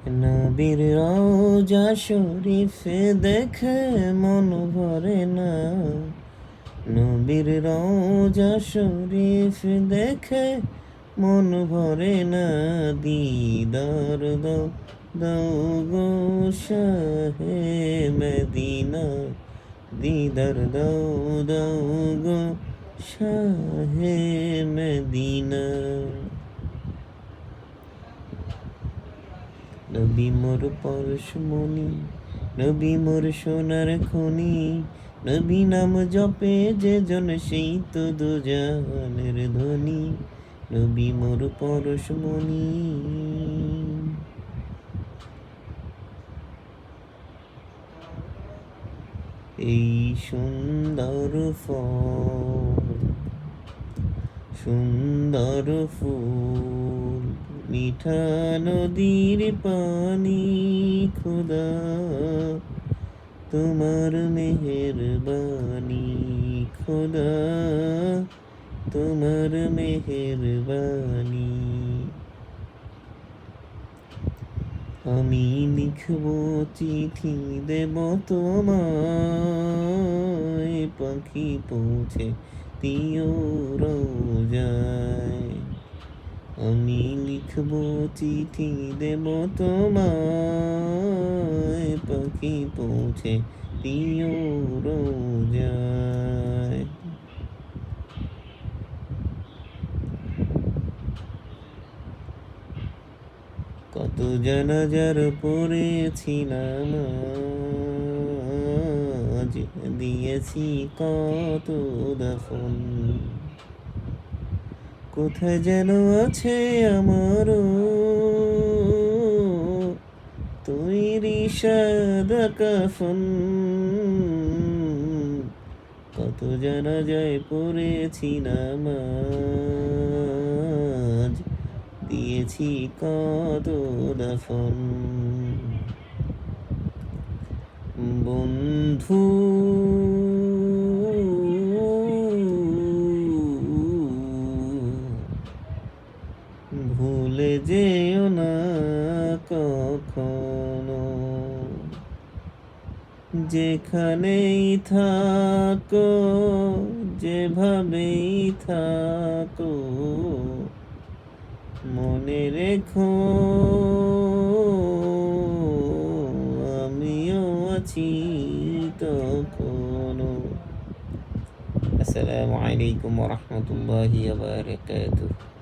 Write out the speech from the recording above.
নবীর রওজা শরীফ দেখে মন ভরে না, নবীর রওজা শরীফ দেখে মন ভরে না। দিদার দাও দাও গো শাহে মদিনা, দিদার দাও দাও গো শাহে মদিনা। নবী মোর পরশমণি, নবী মোর সোনার খনি, নবী নাম জপে যে জন সেই তো দুজাহানের ধনী। নবী মোর পরশমণি। এই সুন্দর ফল, সুন্দর ফুল, মিঠা নদীর পানি, খোদা তোমার মেহেরবানি, খোদা তোমার মেহেরবানি। আমি লিখব চিঠি দেব তোমায়, পাখি পৌঁছে দিও রোজায়। আমি লিখব চিঠি দেব তোমায়, পাখি পৌঁছে দিও রোজায়। কত জানাজার পড়েছি নামাজ, দিয়েছি কত দাফন। কোথায় যেন আছে আমারও তৈরি সাদা কাফন। কত জানাজায় পড়েছি নামাজ, দিয়েছি কত দাফন। বন্ধু ভুলে যেও না কখনো, যেখানেই থাকো যেভাবেই থাকো, মনে রেখো আমিও আছি তখনো। আসসালামু আলাইকুম ওয়া রাহমাতুল্লাহি ওয়া বারাকাতুহু।